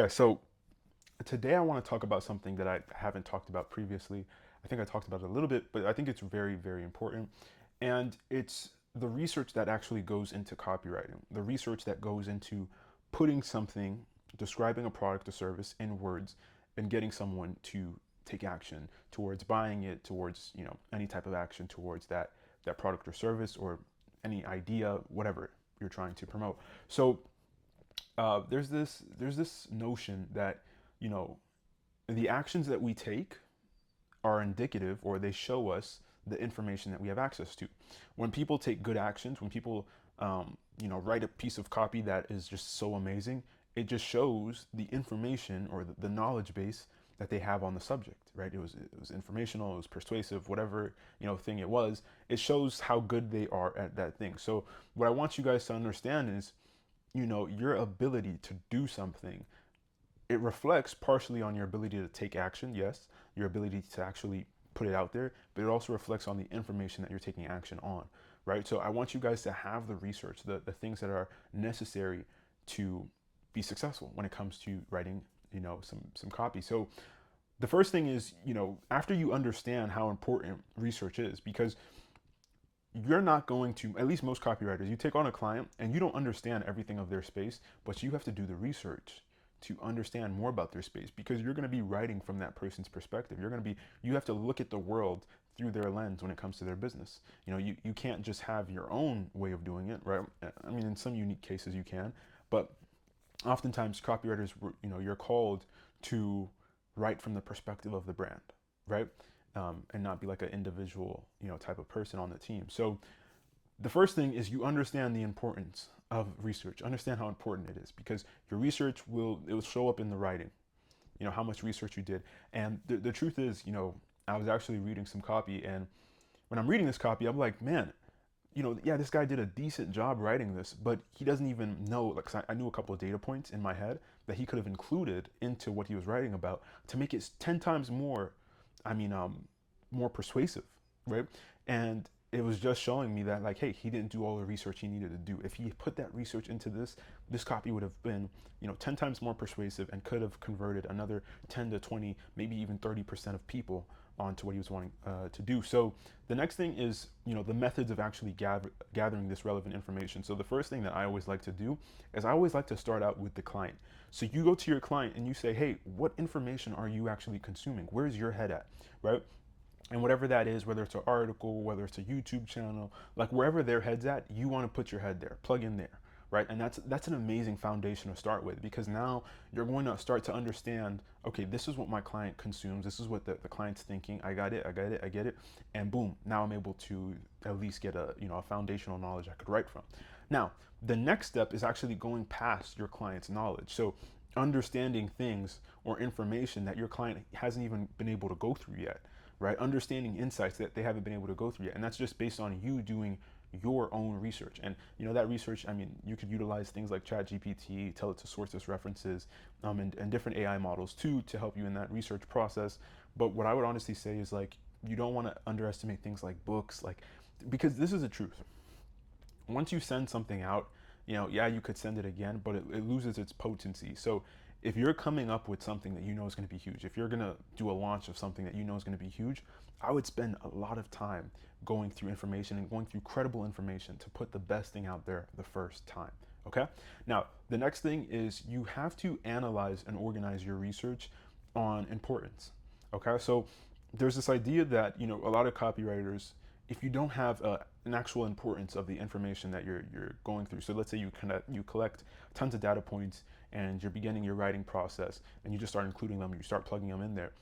Yeah, so today I want to talk about something that I haven't talked about previously. I think I talked about it a little bit, but I think it's very, very important. And it's the research that actually goes into copywriting, the research that goes into putting something, describing a product or service in words and getting someone to take action towards buying it, towards, any type of action towards that product or service or any idea, whatever you're trying to promote. So there's this notion that you know the actions that we take are indicative, or they show us the information that we have access to. When people take good actions, when people write a piece of copy that is just so amazing, it just shows the information or the knowledge base that they have on the subject, right? It was informational, it was persuasive, whatever thing it was. It shows how good they are at that thing. So what I want you guys to understand is, your ability to do something, it reflects partially on your ability to take action, yes, your ability to actually put it out there, but it also reflects on the information that you're taking action on, right? So I want you guys to have the research, the things that are necessary to be successful when it comes to writing, some copy. So the first thing is, after you understand how important research is, because you're not going to, at least most copywriters, you take on a client and you don't understand everything of their space, but you have to do the research to understand more about their space, because you're going to be writing from that person's perspective. You have to look at the world through their lens when it comes to their business. You can't just have your own way of doing it, right? I mean, in some unique cases you can, but oftentimes copywriters, you're called to write from the perspective of the brand, right? And not be like an individual, type of person on the team. So the first thing is you understand the importance of research. Understand how important it is, because your research will show up in the writing. How much research you did. And the truth is, I was actually reading some copy, and when I'm reading this copy, I'm like, man, yeah, this guy did a decent job writing this, but he doesn't even know. Like, 'cause I knew a couple of data points in my head that he could have included into what he was writing about to make it 10 times more, I mean, more persuasive, right? And it was just showing me that, like, hey, he didn't do all the research he needed to do. If he put that research into this copy would have been, 10 times more persuasive and could have converted another 10 to 20, maybe even 30% of people onto what he was wanting to do. So the next thing is, the methods of actually gathering this relevant information. So the first thing that I always like to do is I always like to start out with the client. So you go to your client and you say, hey, what information are you actually consuming? Where's your head at, right? And whatever that is, whether it's an article, whether it's a YouTube channel, like wherever their head's at, you want to put your head there, plug in there, right? And that's an amazing foundation to start with, because now you're going to start to understand, okay, this is what my client consumes, this is what the client's thinking. I got it, I get it, and boom, now I'm able to at least get a foundational knowledge I could write from. Now, the next step is actually going past your client's knowledge. So understanding things or information that your client hasn't even been able to go through yet, right? Understanding insights that they haven't been able to go through yet. And that's just based on you doing your own research. And that research, I mean, you could utilize things like ChatGPT, tell it to source its references, and different AI models too to help you in that research process. But what I would honestly say is, like, you don't want to underestimate things like books, like, because this is the truth. Once you send something out, yeah, you could send it again, but it loses its potency. So if you're coming up with something that you know is going to be huge, if you're going to do a launch of something that you know is going to be huge, I would spend a lot of time going through information and going through credible information to put the best thing out there the first time. Okay? Now, the next thing is you have to analyze and organize your research on importance. Okay? So there's this idea that, a lot of copywriters, if you don't have an actual importance of the information that you're going through. So let's say you collect tons of data points and you're beginning your writing process and you just start including them, you start plugging them in there.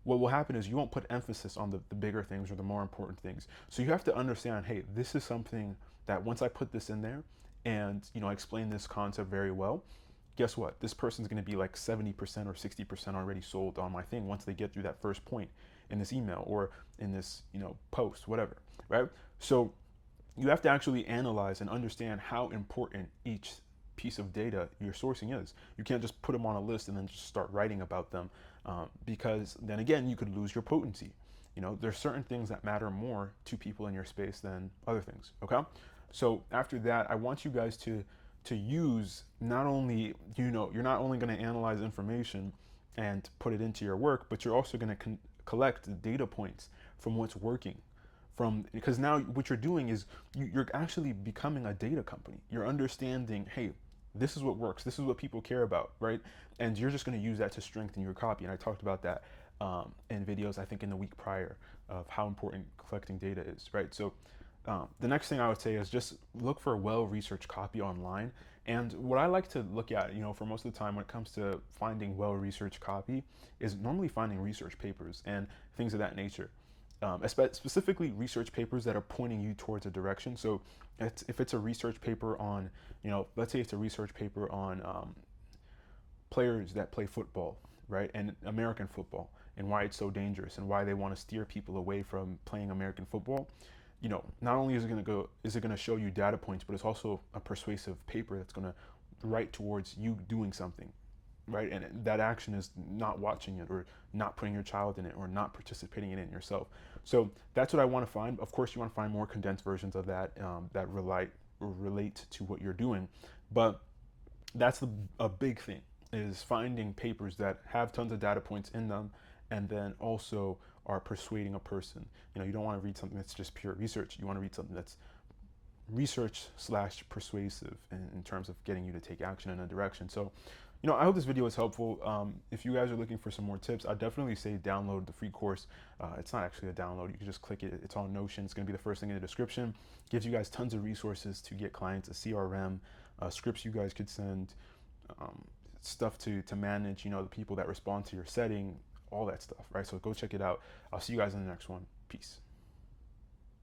What will happen is you won't put emphasis on the bigger things or the more important things. So you have to understand, hey, this is something that once I put this in there and I explain this concept very well, guess what? This person's going to be like 70% or 60% already sold on my thing once they get through that first point in this email or in this, post, whatever, right? So you have to actually analyze and understand how important each piece of data you're sourcing is. You can't just put them on a list and then just start writing about them, because then again, you could lose your potency. There's certain things that matter more to people in your space than other things. Okay, so after that, I want you guys to use, not only, you're not only going to analyze information and put it into your work, but you're also going to collect data points from what's working. Because now what you're doing is you're actually becoming a data company. You're understanding, hey, this is what works, this is what people care about, right? And you're just going to use that to strengthen your copy. And I talked about that in videos, I think in the week prior, of how important collecting data is, right? So the next thing I would say is just look for well-researched copy online. And what I like to look at, for most of the time when it comes to finding well-researched copy, is normally finding research papers and things of that nature. Specifically research papers that are pointing you towards a direction. So if it's a research paper on, let's say it's a research paper on players that play football, right? And American football, and why it's so dangerous and why they want to steer people away from playing American football. Not only is it going to show you data points, but it's also a persuasive paper that's going to write towards you doing something, right? And that action is not watching it, or not putting your child in it, or not participating in it yourself. So that's what I want to find. Of course, you want to find more condensed versions of that that relate to what you're doing, but that's a big thing, is finding papers that have tons of data points in them, and then also are persuading a person. You don't want to read something that's just pure research. You want to read something that's research slash persuasive in terms of getting you to take action in a direction. So, I hope this video was helpful. If you guys are looking for some more tips, I'd definitely say download the free course. It's not actually a download. You can just click it. It's on Notion. It's going to be the first thing in the description. Gives you guys tons of resources to get clients, a CRM, scripts you guys could send, stuff to manage, the people that respond to your setting, all that stuff, right? So go check it out. I'll see you guys in the next one. Peace.